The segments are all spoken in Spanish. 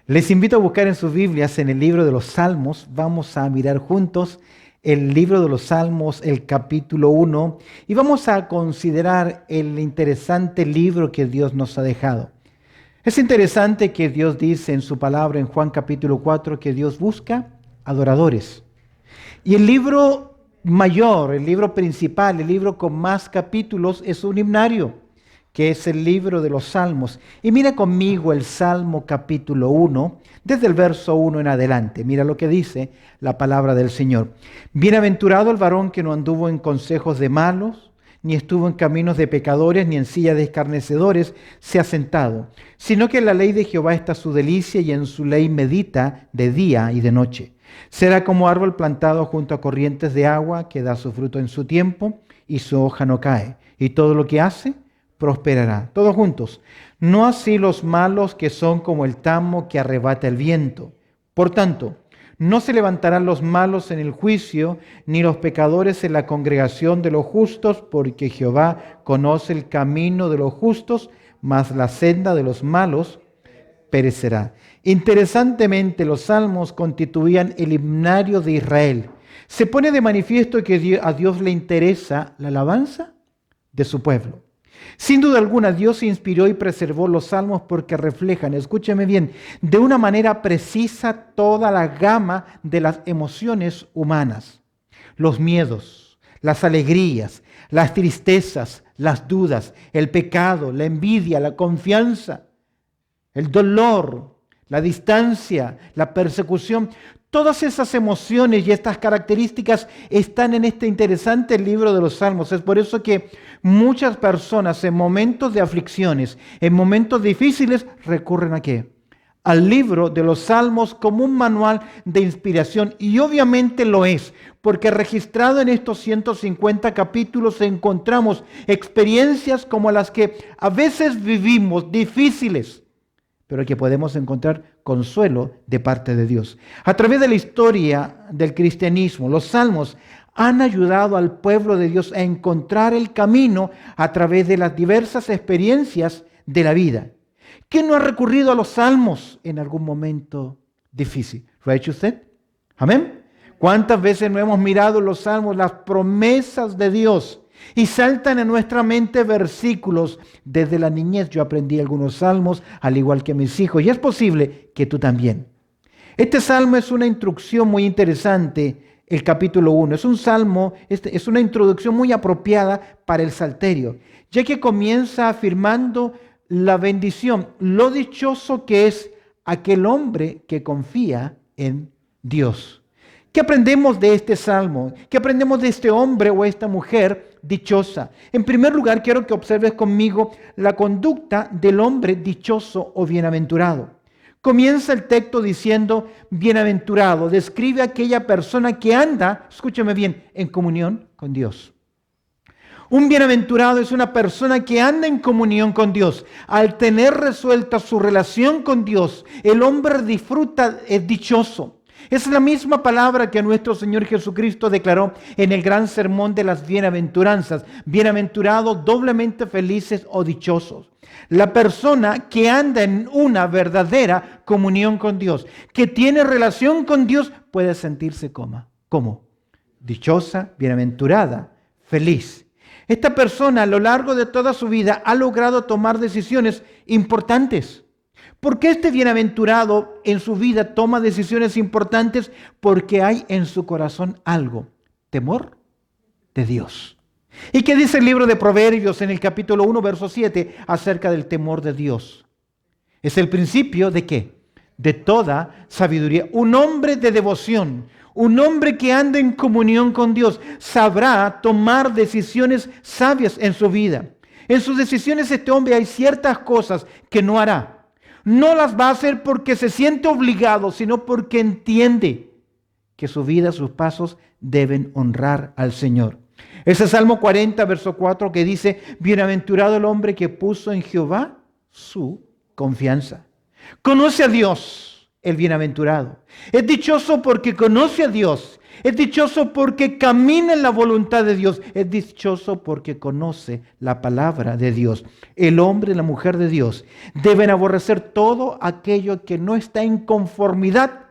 Les invito a buscar en sus Biblias, en el libro de los Salmos. Vamos a mirar juntos el libro de los Salmos, el capítulo 1, y vamos a considerar el interesante libro que Dios nos ha dejado. Es interesante que Dios dice en su palabra en Juan capítulo 4 que Dios busca adoradores. Y el libro mayor, el libro principal, el libro con más capítulos es un himnario, que es el libro de los Salmos. Y mira conmigo el Salmo capítulo 1, desde el verso 1 en adelante. Mira lo que dice la palabra del Señor. Bienaventurado el varón que no anduvo en consejos de malos, ni estuvo en caminos de pecadores, ni en silla de escarnecedores se ha sentado, sino que en la ley de Jehová está su delicia, y en su ley medita de día y de noche. Será como árbol plantado junto a corrientes de agua, que da su fruto en su tiempo, y su hoja no cae, y todo lo que hace prosperará. Todos juntos. No así los malos, que son como el tamo que arrebata el viento. Por tanto, no se levantarán los malos en el juicio, ni los pecadores en la congregación de los justos, porque Jehová conoce el camino de los justos, mas la senda de los malos perecerá. Interesantemente, los salmos constituían el himnario de Israel. Se pone de manifiesto que a Dios le interesa la alabanza de su pueblo. Sin duda alguna, Dios inspiró y preservó los salmos porque reflejan, escúcheme bien, de una manera precisa toda la gama de las emociones humanas. Los miedos, las alegrías, las tristezas, las dudas, el pecado, la envidia, la confianza, el dolor, la distancia, la persecución. Todas esas emociones y estas características están en este interesante libro de los Salmos. Es por eso que muchas personas en momentos de aflicciones, en momentos difíciles, recurren ¿a qué? Al libro de los Salmos como un manual de inspiración. Y obviamente lo es, porque registrado en estos 150 capítulos encontramos experiencias como las que a veces vivimos, difíciles, pero que podemos encontrar consuelo de parte de Dios. A través de la historia del cristianismo, los salmos han ayudado al pueblo de Dios a encontrar el camino a través de las diversas experiencias de la vida. ¿Quién no ha recurrido a los salmos en algún momento difícil? ¿Lo ha hecho usted? ¿Amén? ¿Cuántas veces no hemos mirado en los salmos las promesas de Dios? Y saltan en nuestra mente versículos. Desde la niñez yo aprendí algunos salmos, al igual que mis hijos, y es posible que tú también. Este salmo es una instrucción muy interesante, el capítulo 1. Es un salmo, es una introducción muy apropiada para el salterio, ya que comienza afirmando la bendición, lo dichoso que es aquel hombre que confía en Dios. ¿Qué aprendemos de este salmo? ¿Qué aprendemos de este hombre o esta mujer dichosa? En primer lugar, quiero que observes conmigo la conducta del hombre dichoso o bienaventurado. Comienza el texto diciendo bienaventurado. Describe a aquella persona que anda, escúchame bien, en comunión con Dios. Un bienaventurado es una persona que anda en comunión con Dios. Al tener resuelta su relación con Dios, el hombre disfruta, es dichoso. Es la misma palabra que nuestro Señor Jesucristo declaró en el gran sermón de las bienaventuranzas. Bienaventurados, doblemente felices o dichosos. La persona que anda en una verdadera comunión con Dios, que tiene relación con Dios, puede sentirse como dichosa, bienaventurada, feliz. Esta persona a lo largo de toda su vida ha logrado tomar decisiones importantes. ¿Por qué este bienaventurado en su vida toma decisiones importantes? Porque hay en su corazón algo, temor de Dios. ¿Y qué dice el libro de Proverbios en el capítulo 1, verso 7 acerca del temor de Dios? Es el principio ¿de qué? De toda sabiduría. Un hombre de devoción, un hombre que anda en comunión con Dios, sabrá tomar decisiones sabias en su vida. En sus decisiones este hombre hay ciertas cosas que no hará. No las va a hacer porque se siente obligado, sino porque entiende que su vida, sus pasos deben honrar al Señor. Ese Salmo 40, verso 4 que dice, bienaventurado el hombre que puso en Jehová su confianza. Conoce a Dios, el bienaventurado. Es dichoso porque conoce a Dios Es dichoso porque camina en la voluntad de Dios. Es dichoso porque conoce la palabra de Dios. El hombre y la mujer de Dios deben aborrecer todo aquello que no está en conformidad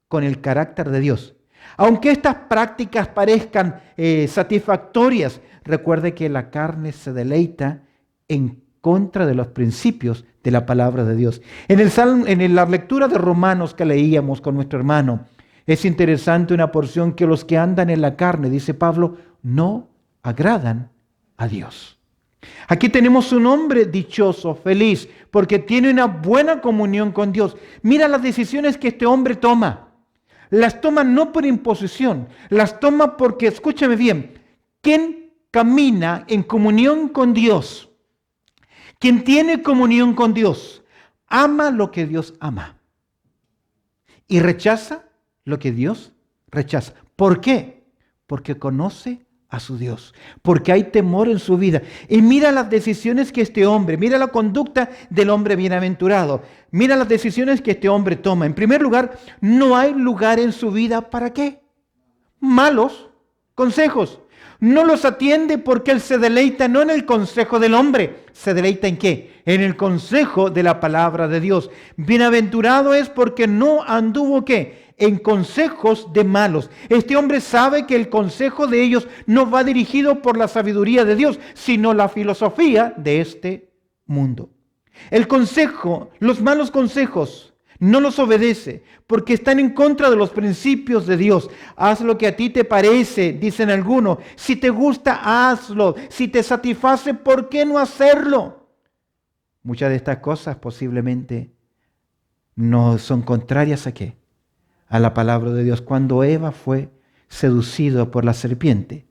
con el carácter de Dios. Aunque estas prácticas parezcan satisfactorias, recuerde que la carne se deleita en contra de los principios de la palabra de Dios. En la lectura de Romanos que leíamos con nuestro hermano, es interesante una porción que los que andan en la carne, dice Pablo, no agradan a Dios. Aquí tenemos un hombre dichoso, feliz, porque tiene una buena comunión con Dios. Mira las decisiones que este hombre toma. Las toma no por imposición, las toma porque, escúchame bien, quien camina en comunión con Dios, quien tiene comunión con Dios, ama lo que Dios ama y rechaza lo que Dios rechaza. ¿Por qué? Porque conoce a su Dios, porque hay temor en su vida. Y mira las decisiones que este hombre, mira la conducta del hombre bienaventurado, mira las decisiones que este hombre toma. En primer lugar, no hay lugar en su vida ¿para qué? Malos consejos. No los atiende porque él se deleita no en el consejo del hombre, se deleita en ¿qué? En el consejo de la palabra de Dios. Bienaventurado es porque no anduvo ¿qué? En consejos de malos. Este hombre sabe que el consejo de ellos no va dirigido por la sabiduría de Dios, sino la filosofía de este mundo. El consejo, los malos consejos, no los obedece porque están en contra de los principios de Dios. Haz lo que a ti te parece, dicen algunos. Si te gusta, hazlo. Si te satisface, ¿por qué no hacerlo? Muchas de estas cosas posiblemente no son contrarias a ¿qué? A la palabra de Dios. Cuando Eva fue seducido por la serpiente,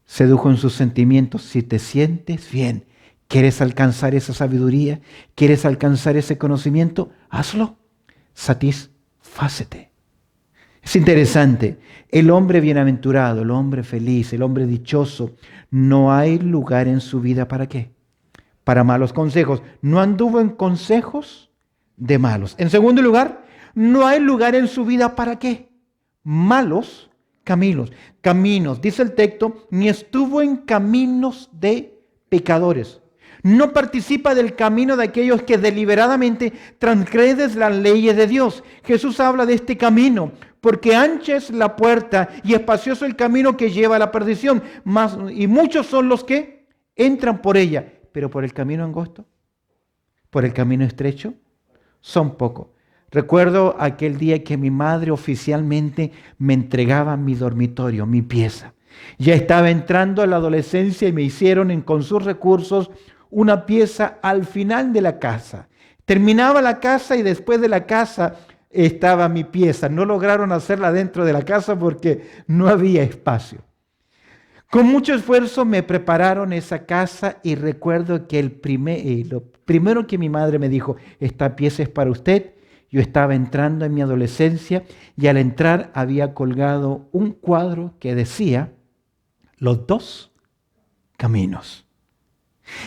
sedujo en sus sentimientos. Si te sientes bien, ¿quieres alcanzar esa sabiduría? ¿Quieres alcanzar ese conocimiento? Hazlo. Satisfácete. Es interesante. El hombre bienaventurado, el hombre feliz, el hombre dichoso, no hay lugar en su vida ¿para qué? Para malos consejos. No anduvo en consejos de malos. En segundo lugar, no hay lugar en su vida ¿para qué? Malos caminos. Caminos, dice el texto, ni estuvo en caminos de pecadores. No participa del camino de aquellos que deliberadamente transgreden las leyes de Dios. Jesús habla de este camino, porque ancha es la puerta y espacioso el camino que lleva a la perdición, y muchos son los que entran por ella, pero por el camino angosto, por el camino estrecho, son pocos. Recuerdo aquel día que mi madre oficialmente me entregaba mi dormitorio, mi pieza. Ya estaba entrando a la adolescencia y me hicieron con sus recursos una pieza al final de la casa. Terminaba la casa y después de la casa estaba mi pieza. No lograron hacerla dentro de la casa porque no había espacio. Con mucho esfuerzo me prepararon esa casa y recuerdo que lo primero que mi madre me dijo, esta pieza es para usted. Yo estaba entrando en mi adolescencia y al entrar había colgado un cuadro que decía los dos caminos.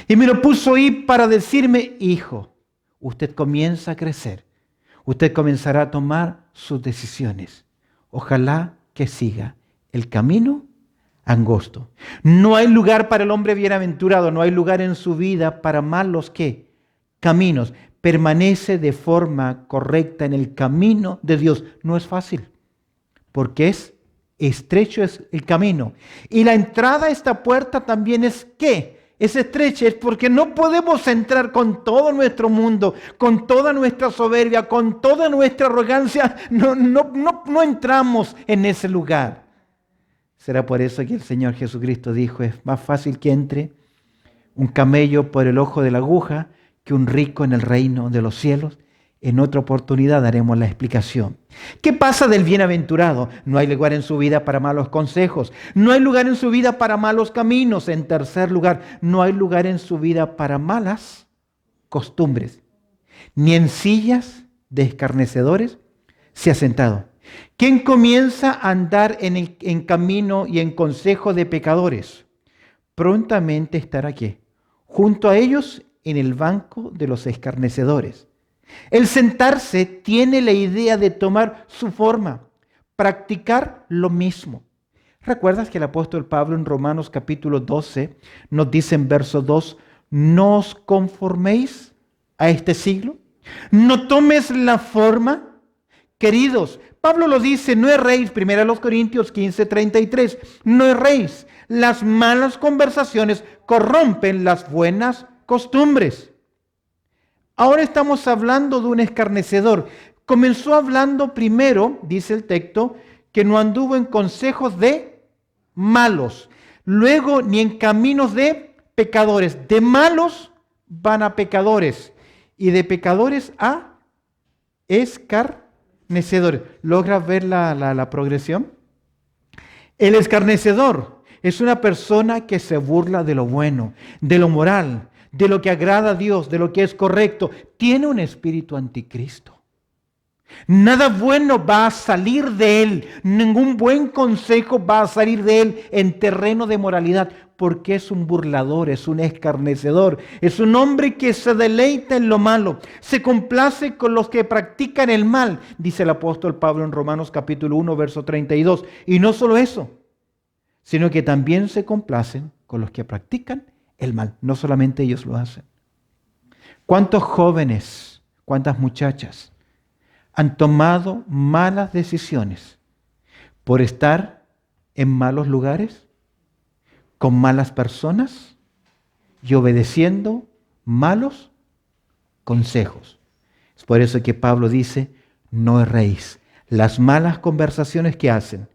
Y me lo puso ahí para decirme, hijo, usted comienza a crecer, usted comenzará a tomar sus decisiones. Ojalá que siga el camino angosto. No hay lugar para el hombre bienaventurado, no hay lugar en su vida para malos ¿qué? Caminos. Permanece de forma correcta en el camino de Dios. No es fácil, porque estrecho es el camino. Y la entrada a esta puerta también es ¿qué? Es estrecha, es porque no podemos entrar con todo nuestro mundo, con toda nuestra soberbia, con toda nuestra arrogancia. No entramos en ese lugar. Será por eso que el Señor Jesucristo dijo, es más fácil que entre un camello por el ojo de la aguja que un rico en el reino de los cielos. En otra oportunidad daremos la explicación. ¿Qué pasa del bienaventurado? No hay lugar en su vida para malos consejos. No hay lugar en su vida para malos caminos. En tercer lugar, no hay lugar en su vida para malas costumbres. Ni en sillas de escarnecedores se ha sentado. ¿Quién comienza a andar en camino y en consejo de pecadores? Prontamente estará aquí, junto a ellos en el banco de los escarnecedores. El sentarse tiene la idea de tomar su forma. practicar lo mismo. ¿Recuerdas que el apóstol Pablo en Romanos capítulo 12 nos dice en verso 2, no os conforméis a este siglo? No tomes la forma. Queridos, Pablo lo dice, no erréis, 1 Corintios 15:33, no erréis. Las malas conversaciones corrompen las buenas costumbres. Ahora estamos hablando de un escarnecedor. Comenzó hablando primero, dice el texto, que no anduvo en consejos de malos, luego ni en caminos de pecadores. De malos van a pecadores y de pecadores a escarnecedores. ¿Logras ver la progresión? El escarnecedor es una persona que se burla de lo bueno, de lo moral, de lo que agrada a Dios, de lo que es correcto. Tiene un espíritu anticristo. Nada bueno va a salir de él, ningún buen consejo va a salir de él en terreno de moralidad, porque es un burlador, es un escarnecedor, es un hombre que se deleita en lo malo, se complace con los que practican el mal, dice el apóstol Pablo en Romanos capítulo 1, verso 32. Y no solo eso, sino que también se complacen con los que practican el mal. No solamente ellos lo hacen. ¿Cuántos jóvenes, cuántas muchachas han tomado malas decisiones por estar en malos lugares, con malas personas y obedeciendo malos consejos? Es por eso que Pablo dice, no erréis. Las malas conversaciones que hacen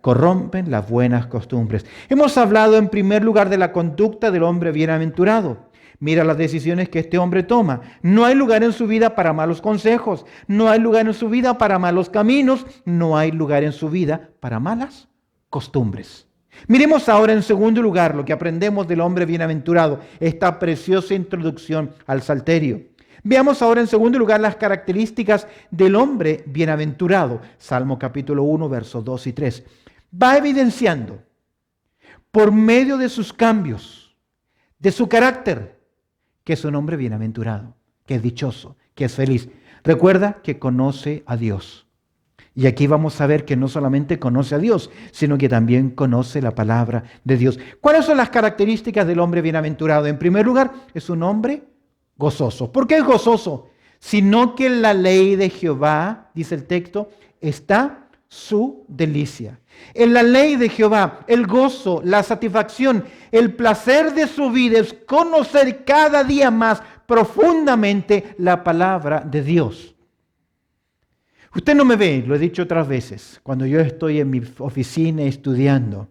corrompen las buenas costumbres. Hemos hablado en primer lugar de la conducta del hombre bienaventurado. Mira las decisiones que este hombre toma. No hay lugar en su vida para malos consejos. No hay lugar en su vida para malos caminos. No hay lugar en su vida para malas costumbres. Miremos ahora en segundo lugar lo que aprendemos del hombre bienaventurado. Esta preciosa introducción al Salterio. Veamos ahora en segundo lugar las características del hombre bienaventurado. Salmo capítulo 1, versos 2 y 3. Va evidenciando por medio de sus cambios, de su carácter, que es un hombre bienaventurado, que es dichoso, que es feliz. Recuerda que conoce a Dios. Y aquí vamos a ver que no solamente conoce a Dios, sino que también conoce la palabra de Dios. ¿Cuáles son las características del hombre bienaventurado? En primer lugar, es un hombre gozoso. ¿Por qué es gozoso? Sino que en la ley de Jehová, dice el texto, está su delicia. En la ley de Jehová, el gozo, la satisfacción, el placer de su vida es conocer cada día más profundamente la palabra de Dios. Usted no me ve, lo he dicho otras veces, cuando yo estoy en mi oficina estudiando.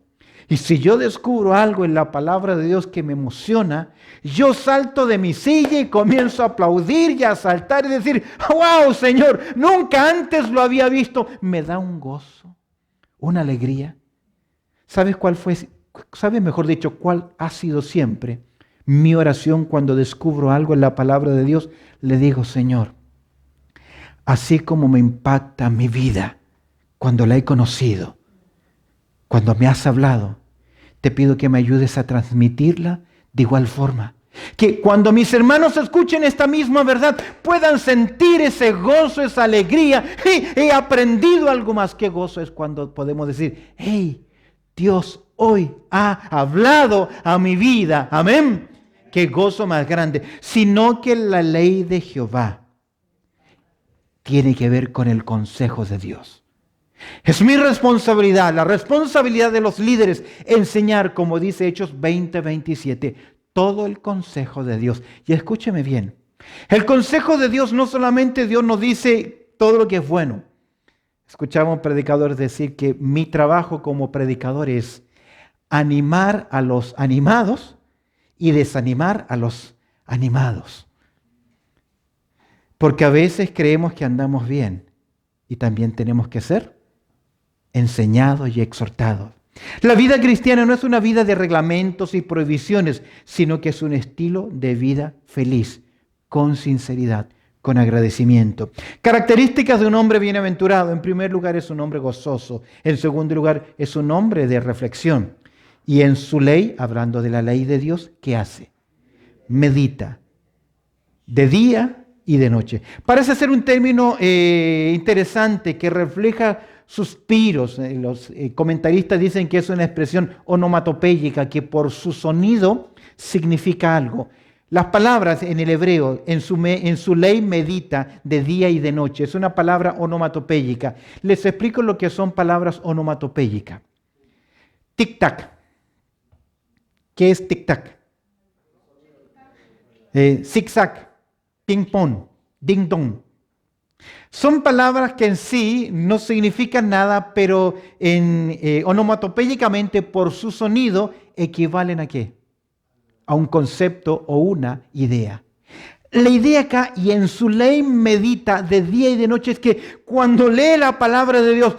Y si yo descubro algo en la palabra de Dios que me emociona, yo salto de mi silla y comienzo a aplaudir y a saltar y decir, ¡wow, Señor! Nunca antes lo había visto. Me da un gozo, una alegría. ¿Sabes cuál fue? ¿Sabes, mejor dicho, cuál ha sido siempre mi oración cuando descubro algo en la palabra de Dios? Le digo, Señor, así como me impacta mi vida cuando la he conocido, cuando me has hablado, te pido que me ayudes a transmitirla de igual forma. Que cuando mis hermanos escuchen esta misma verdad, puedan sentir ese gozo, esa alegría. He aprendido algo más. Qué gozo es cuando podemos decir, hey, Dios hoy ha hablado a mi vida. Amén. Qué gozo más grande. Sino que la ley de Jehová tiene que ver con el consejo de Dios. Es mi responsabilidad, la responsabilidad de los líderes, enseñar, como dice Hechos 20:27, todo el consejo de Dios. Y escúcheme bien, el consejo de Dios no solamente Dios nos dice todo lo que es bueno. Escuchamos predicadores decir que mi trabajo como predicador es animar a los animados y desanimar a los animados. Porque a veces creemos que andamos bien y también tenemos que ser enseñados y exhortados. La vida cristiana no es una vida de reglamentos y prohibiciones, sino que es un estilo de vida feliz, con sinceridad, con agradecimiento. Características de un hombre bienaventurado. En primer lugar, es un hombre gozoso. En segundo lugar, es un hombre de reflexión. Y en su ley, hablando de la ley de Dios, ¿qué hace? Medita de día y de noche. Parece ser un término interesante que refleja suspiros. Los comentaristas dicen que es una expresión onomatopéyica que por su sonido significa algo. Las palabras en el hebreo, en su ley medita de día y de noche. Es una palabra onomatopéyica. Les explico lo que son palabras onomatopéyicas. Tic-tac. ¿Qué es tic-tac? Zig-zag, ping-pong, ding-dong. Son palabras que en sí no significan nada, pero onomatopéyicamente por su sonido equivalen ¿a qué? A un concepto o una idea. La idea acá, y en su ley medita de día y de noche, es que cuando lee la palabra de Dios,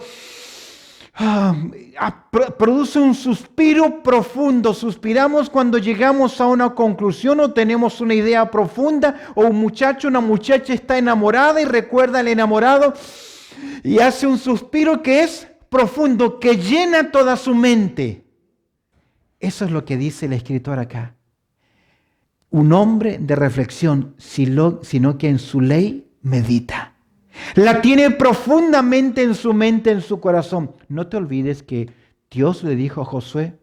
produce un suspiro profundo. Suspiramos cuando llegamos a una conclusión o tenemos una idea profunda, o un muchacho, una muchacha está enamorada y recuerda al enamorado y hace un suspiro que es profundo, que llena toda su mente. Eso es lo que dice el escritor acá. Un hombre de reflexión, sino que en su ley medita. La tiene profundamente en su mente, en su corazón. No te olvides que Dios le dijo a Josué,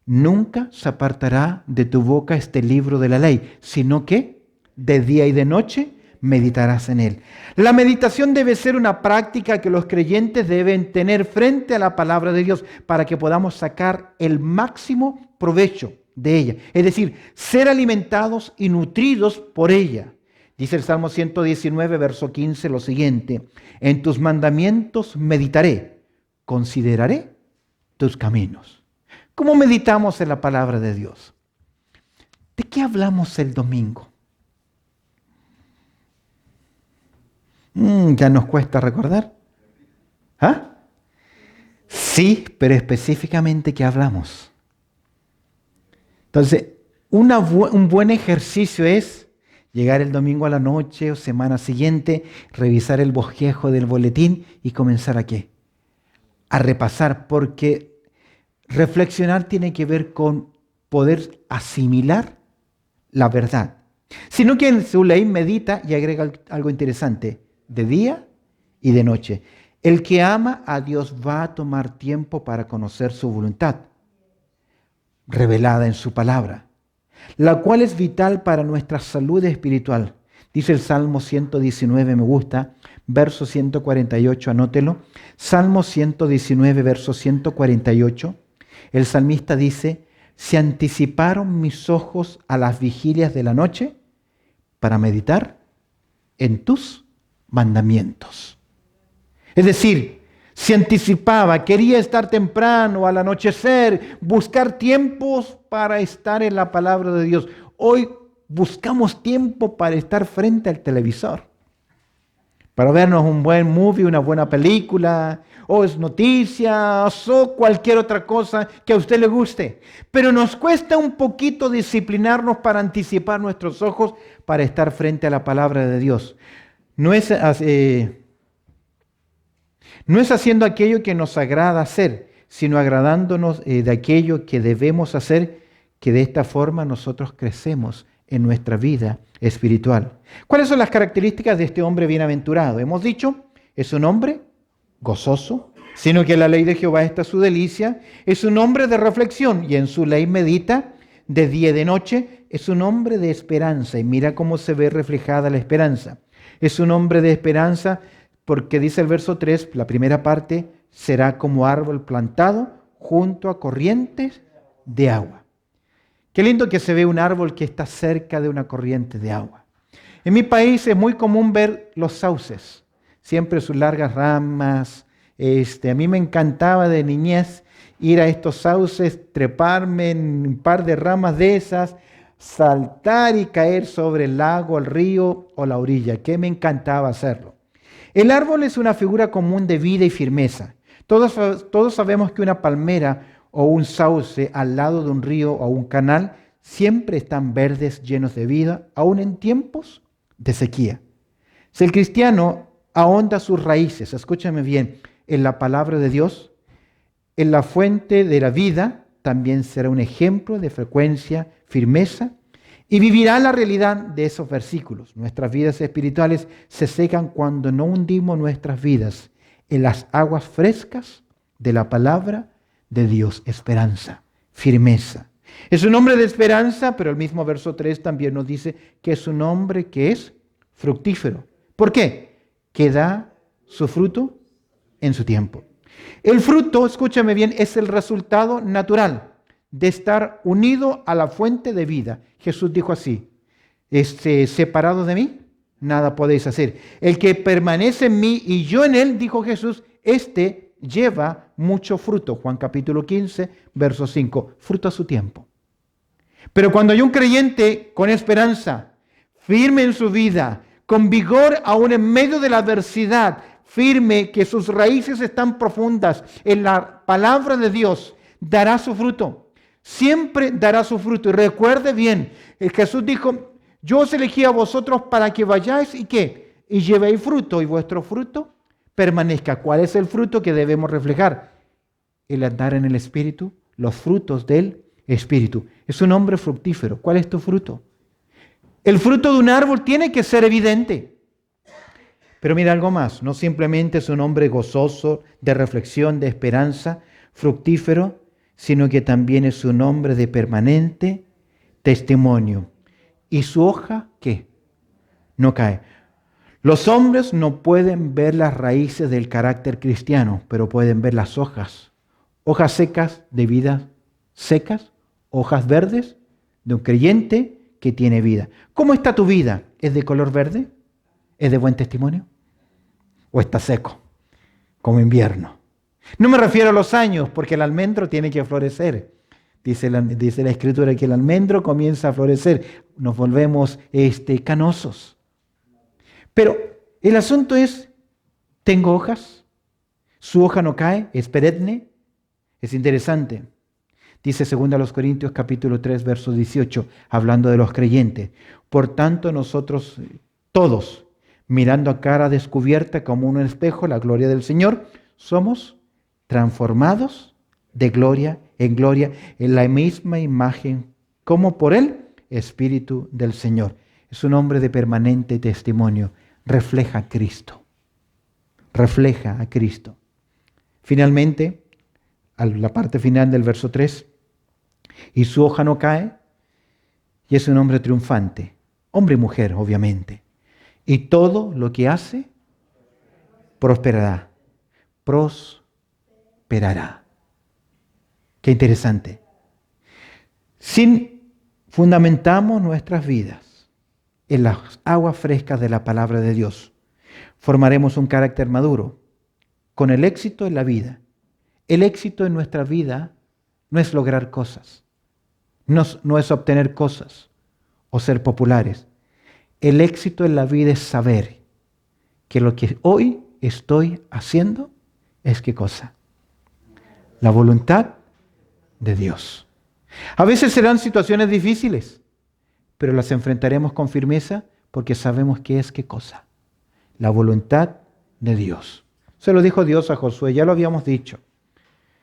nunca se apartará de tu boca este libro de la ley, sino que de día y de noche meditarás en él. La meditación debe ser una práctica que los creyentes deben tener frente a la palabra de Dios para que podamos sacar el máximo provecho de ella. Es decir, ser alimentados y nutridos por ella. Dice el Salmo 119, verso 15, lo siguiente: en tus mandamientos meditaré, consideraré tus caminos. ¿Cómo meditamos en la palabra de Dios? ¿De qué hablamos el domingo? Ya nos cuesta recordar. ¿Ah? Sí, pero específicamente ¿qué hablamos? Entonces, un buen ejercicio es llegar el domingo a la noche o semana siguiente, revisar el bosquejo del boletín y comenzar ¿a qué? A repasar, porque reflexionar tiene que ver con poder asimilar la verdad. Sino que en su ley medita y agrega algo interesante, de día y de noche. El que ama a Dios va a tomar tiempo para conocer su voluntad, revelada en su palabra, la cual es vital para nuestra salud espiritual. Dice el Salmo 119, me gusta, verso 148, anótelo. Salmo 119, verso 148. El salmista dice, se anticiparon mis ojos a las vigilias de la noche para meditar en tus mandamientos. Es decir, se anticipaba, quería estar temprano, al anochecer, buscar tiempos para estar en la palabra de Dios. Hoy buscamos tiempo para estar frente al televisor, para vernos un buen movie, una buena película, o es noticias, o cualquier otra cosa que a usted le guste. Pero nos cuesta un poquito disciplinarnos para anticipar nuestros ojos para estar frente a la palabra de Dios. No es haciendo aquello que nos agrada hacer, sino agradándonos de aquello que debemos hacer, que de esta forma nosotros crecemos en nuestra vida espiritual. ¿Cuáles son las características de este hombre bienaventurado? Hemos dicho, es un hombre gozoso, sino que la ley de Jehová está su delicia, es un hombre de reflexión y en su ley medita de día y de noche, es un hombre de esperanza y mira cómo se ve reflejada la esperanza. Es un hombre de esperanza porque dice el verso 3, la primera parte, será como árbol plantado junto a corrientes de agua. Qué lindo que se ve un árbol que está cerca de una corriente de agua. En mi país es muy común ver los sauces, siempre sus largas ramas. A mí me encantaba de niñez ir a estos sauces, treparme en un par de ramas de esas, saltar y caer sobre el lago, el río o la orilla, que me encantaba hacerlo. El árbol es una figura común de vida y firmeza. Todos sabemos que una palmera o un sauce al lado de un río o un canal siempre están verdes, llenos de vida, aún en tiempos de sequía. Si el cristiano ahonda sus raíces, escúchame bien, en la palabra de Dios, en la fuente de la vida, también será un ejemplo de frecuencia, firmeza Y vivirá la realidad de esos versículos. Nuestras vidas espirituales se secan cuando no hundimos nuestras vidas en las aguas frescas de la palabra de Dios. Esperanza, firmeza. Es un hombre de esperanza, pero el mismo verso 3 también nos dice que es un hombre que es fructífero. ¿Por qué? Que da su fruto en su tiempo. El fruto, escúchame bien, es el resultado natural de estar unido a la fuente de vida. Jesús dijo así: separado de mí, nada podéis hacer. El que permanece en mí y yo en él, dijo Jesús, lleva mucho fruto. Juan capítulo 15, verso 5. Fruto a su tiempo. Pero cuando hay un creyente con esperanza, firme en su vida, con vigor aún en medio de la adversidad, firme que sus raíces están profundas en la palabra de Dios, dará su fruto. Siempre dará su fruto. Y recuerde bien, Jesús dijo: yo os elegí a vosotros para que vayáis y ¿qué? Y llevéis fruto, y vuestro fruto permanezca. ¿Cuál es el fruto que debemos reflejar? El andar en el Espíritu, los frutos del Espíritu. Es un hombre fructífero. ¿Cuál es tu fruto? El fruto de un árbol tiene que ser evidente. Pero mira algo más, no simplemente es un hombre gozoso, de reflexión, de esperanza, fructífero, sino que también es un hombre de permanente testimonio. ¿Y su hoja qué? No cae. Los hombres no pueden ver las raíces del carácter cristiano, pero pueden ver las hojas. Hojas secas de vida secas, hojas verdes de un creyente que tiene vida. ¿Cómo está tu vida? ¿Es de color verde? ¿Es de buen testimonio? ¿O está seco, como invierno? No me refiero a los años, porque el almendro tiene que florecer. Dice la Escritura que el almendro comienza a florecer. Nos volvemos canosos. Pero el asunto es, ¿tengo hojas? ¿Su hoja no cae? ¿Es perenne? Es interesante. Dice 2 Corintios capítulo 3, verso 18, hablando de los creyentes. Por tanto, nosotros todos, mirando a cara descubierta como un espejo la gloria del Señor, somos transformados de gloria en gloria en la misma imagen como por el Espíritu del Señor. Es un hombre de permanente testimonio. Refleja a Cristo. Refleja a Cristo. Finalmente, a la parte final del verso 3, y su hoja no cae, y es un hombre triunfante. Hombre y mujer, obviamente. Y todo lo que hace, prosperará. Prosperará. Qué interesante. Si fundamentamos nuestras vidas en las aguas frescas de la palabra de Dios, formaremos un carácter maduro, con el éxito en la vida. El éxito en nuestra vida no es lograr cosas, no es obtener cosas o ser populares. El éxito en la vida es saber que lo que hoy estoy haciendo es ¿qué cosa? La voluntad de Dios. A veces serán situaciones difíciles, pero las enfrentaremos con firmeza porque sabemos que es ¿qué cosa? La voluntad de Dios. Se lo dijo Dios a Josué, ya lo habíamos dicho.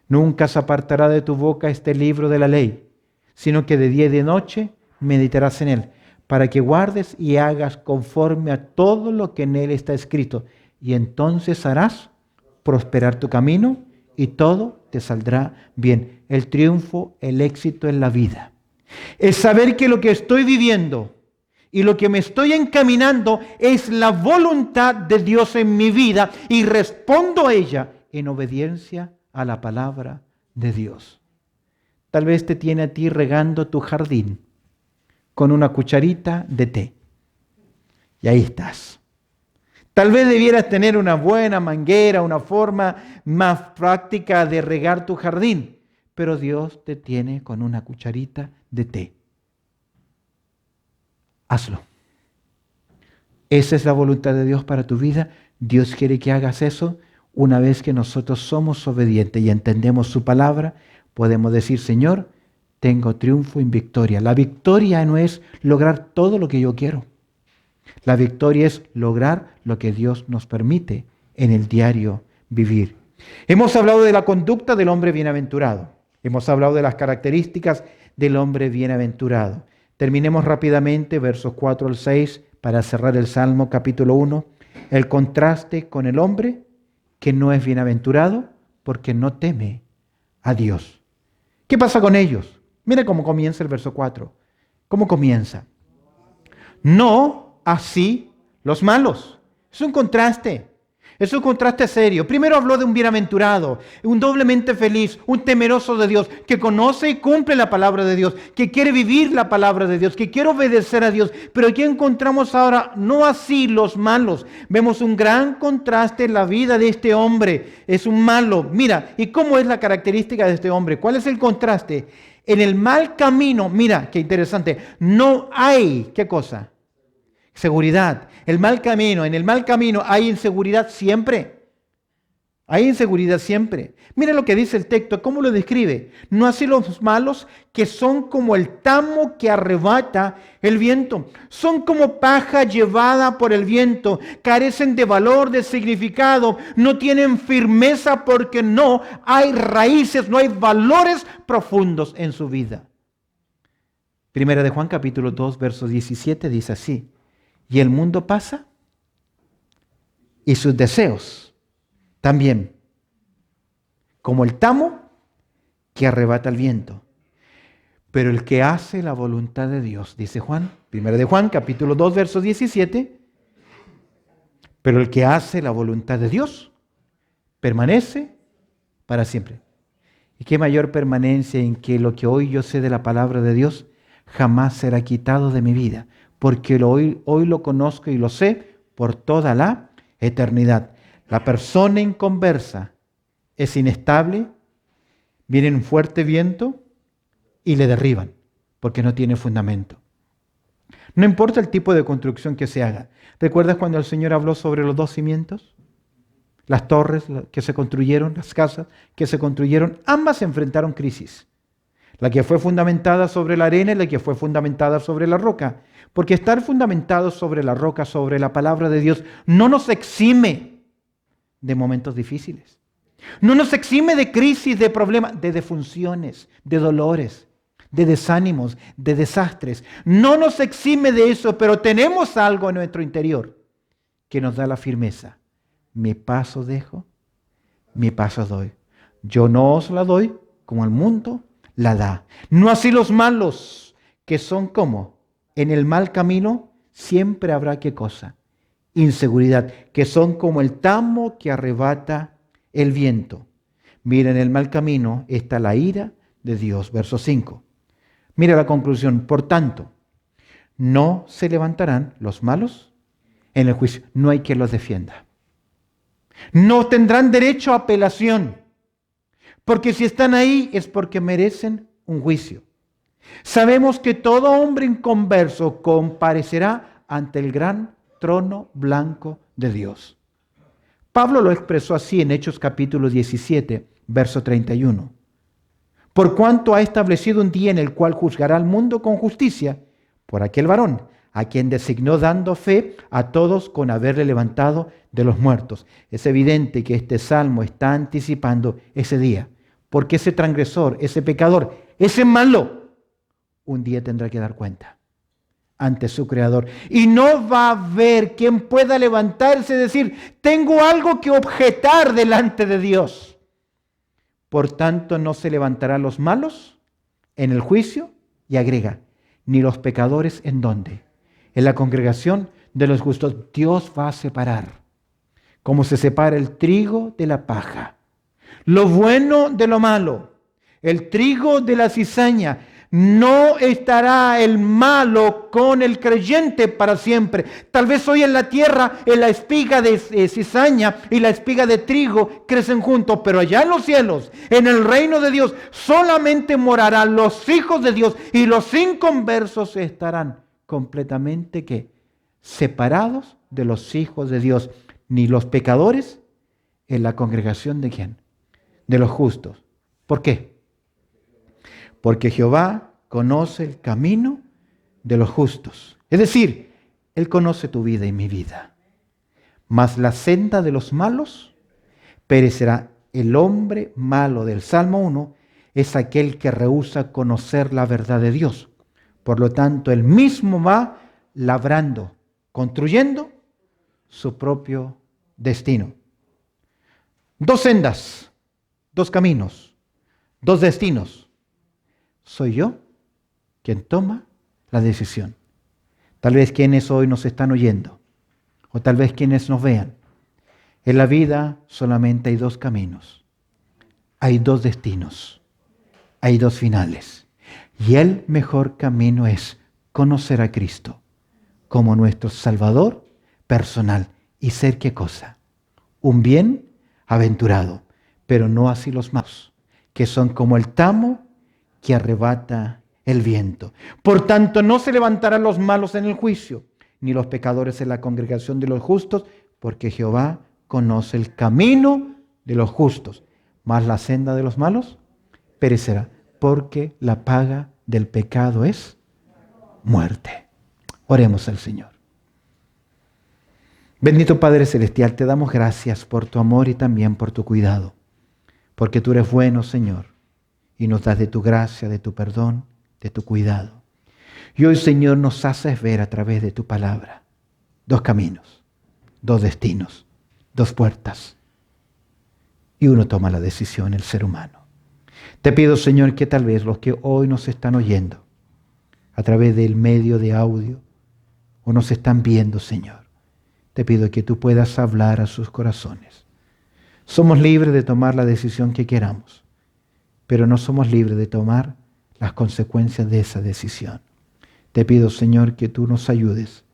Nunca se apartará de tu boca este libro de la ley, sino que de día y de noche meditarás en él, para que guardes y hagas conforme a todo lo que en él está escrito, y entonces harás prosperar tu camino y todo te saldrá bien. El triunfo, el éxito en la vida es saber que lo que estoy viviendo y lo que me estoy encaminando es la voluntad de Dios en mi vida y respondo a ella en obediencia a la palabra de Dios. Tal vez te tiene a ti regando tu jardín con una cucharita de té. Y ahí estás. Tal vez debieras tener una buena manguera, una forma más práctica de regar tu jardín, pero Dios te tiene con una cucharita de té. Hazlo. Esa es la voluntad de Dios para tu vida. Dios quiere que hagas eso. Una vez que nosotros somos obedientes y entendemos su palabra, podemos decir, Señor, tengo triunfo en victoria. La victoria no es lograr todo lo que yo quiero. La victoria es lograr lo que Dios nos permite en el diario vivir. Hemos hablado de la conducta del hombre bienaventurado. Hemos hablado de las características del hombre bienaventurado. Terminemos rápidamente versos 4 al 6 para cerrar el Salmo capítulo 1. El contraste con el hombre que no es bienaventurado porque no teme a Dios. ¿Qué pasa con ellos? Mira cómo comienza el verso 4. ¿Cómo comienza? No así los malos. Es un contraste. Es un contraste serio. Primero habló de un bienaventurado, un doblemente feliz, un temeroso de Dios, que conoce y cumple la palabra de Dios, que quiere vivir la palabra de Dios, que quiere obedecer a Dios. Pero aquí encontramos ahora, no así los malos. Vemos un gran contraste en la vida de este hombre. Es un malo. Mira, ¿y cómo es la característica de este hombre? ¿Cuál es el contraste? En el mal camino, mira, qué interesante, no hay, ¿qué cosa? Seguridad. El mal camino, en el mal camino hay inseguridad siempre. Hay inseguridad siempre. Mira lo que dice el texto, ¿cómo lo describe? No así los malos que son como el tamo que arrebata el viento. Son como paja llevada por el viento. Carecen de valor, de significado. No tienen firmeza porque no hay raíces, no hay valores profundos en su vida. Primera de Juan capítulo 2, verso 17 dice así. Y el mundo pasa y sus deseos también, como el tamo que arrebata el viento. Pero el que hace la voluntad de Dios, dice Juan, primera de Juan, capítulo 2, verso 17, pero el que hace la voluntad de Dios permanece para siempre. ¿Y qué mayor permanencia en que lo que hoy yo sé de la palabra de Dios jamás será quitado de mi vida? Porque hoy lo conozco y lo sé por toda la eternidad. La persona inconversa es inestable, viene un fuerte viento y le derriban, porque no tiene fundamento. No importa el tipo de construcción que se haga. ¿Recuerdas cuando el Señor habló sobre los 2 cimientos? Las torres que se construyeron, las casas que se construyeron, ambas enfrentaron crisis. La que fue fundamentada sobre la arena y la que fue fundamentada sobre la roca. Porque estar fundamentados sobre la roca, sobre la palabra de Dios, no nos exime de momentos difíciles. No nos exime de crisis, de problemas, de defunciones, de dolores, de desánimos, de desastres. No nos exime de eso, pero tenemos algo en nuestro interior que nos da la firmeza. Mi paso dejo, mi paso doy. Yo no os la doy como el mundo la da. No así los malos, que son como en el mal camino, siempre habrá ¿qué cosa? Inseguridad, que son como el tamo que arrebata el viento. Mira, en el mal camino está la ira de Dios. Verso 5. Mira la conclusión. Por tanto, no se levantarán los malos en el juicio. No hay quien los defienda. No tendrán derecho a apelación. Porque si están ahí es porque merecen un juicio. Sabemos que todo hombre inconverso comparecerá ante el gran trono blanco de Dios. Pablo lo expresó así en Hechos capítulo 17, verso 31. Por cuanto ha establecido un día en el cual juzgará al mundo con justicia por aquel varón, a quien designó dando fe a todos con haberle levantado de los muertos. Es evidente que este salmo está anticipando ese día, porque ese transgresor, ese pecador, ese malo, un día tendrá que dar cuenta ante su Creador. Y no va a haber quien pueda levantarse y decir, tengo algo que objetar delante de Dios. Por tanto, no se levantarán los malos en el juicio, y agrega, ni los pecadores ¿en dónde? En la congregación de los justos. Dios va a separar, como se separa el trigo de la paja, lo bueno de lo malo, el trigo de la cizaña. No estará el malo con el creyente para siempre. Tal vez hoy en la tierra, en la espiga de cizaña y la espiga de trigo crecen juntos, pero allá en los cielos, en el reino de Dios, solamente morarán los hijos de Dios, y los inconversos estarán completamente ¿qué? Separados de los hijos de Dios. Ni los pecadores en la congregación ¿de quién? De los justos. ¿Por qué? Porque Jehová conoce el camino de los justos. Es decir, Él conoce tu vida y mi vida. Mas la senda de los malos perecerá. El hombre malo del Salmo 1 es aquel que rehúsa conocer la verdad de Dios. Por lo tanto, él mismo va labrando, construyendo su propio destino. Dos sendas, dos caminos, dos destinos. Soy yo quien toma la decisión. Tal vez quienes hoy nos están oyendo, o tal vez quienes nos vean. En la vida solamente hay dos caminos, hay dos destinos, hay dos finales. Y el mejor camino es conocer a Cristo como nuestro Salvador personal y ser ¿qué cosa? Un bienaventurado, pero no así los malos, que son como el tamo que arrebata el viento. Por tanto, no se levantarán los malos en el juicio, ni los pecadores en la congregación de los justos, porque Jehová conoce el camino de los justos, mas la senda de los malos perecerá, porque la paga del pecado es muerte. Oremos al Señor. Bendito Padre Celestial, te damos gracias por tu amor y también por tu cuidado, porque tú eres bueno, Señor, y nos das de tu gracia, de tu perdón, de tu cuidado. Y hoy, Señor, nos haces ver a través de tu palabra dos caminos, dos destinos, dos puertas. Y uno toma la decisión, el ser humano. Te pido, Señor, que tal vez los que hoy nos están oyendo a través del medio de audio o nos están viendo, Señor, te pido que tú puedas hablar a sus corazones. Somos libres de tomar la decisión que queramos, pero no somos libres de tomar las consecuencias de esa decisión. Te pido, Señor, que tú nos ayudes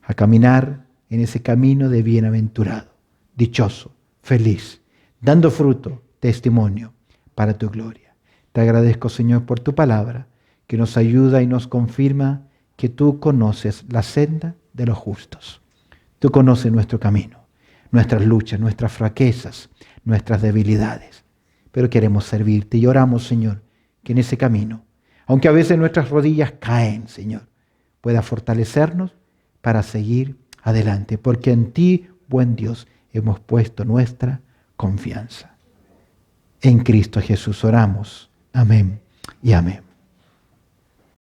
a caminar en ese camino de bienaventurado, dichoso, feliz, dando fruto, testimonio para tu gloria. Te agradezco, Señor, por tu palabra, que nos ayuda y nos confirma que tú conoces la senda de los justos. Tú conoces nuestro camino, nuestras luchas, nuestras fraquezas, nuestras debilidades. Pero queremos servirte y oramos, Señor, que en ese camino, aunque a veces nuestras rodillas caen, Señor, pueda fortalecernos para seguir adelante, porque en ti, buen Dios, hemos puesto nuestra confianza. En Cristo Jesús oramos. Amén y amén.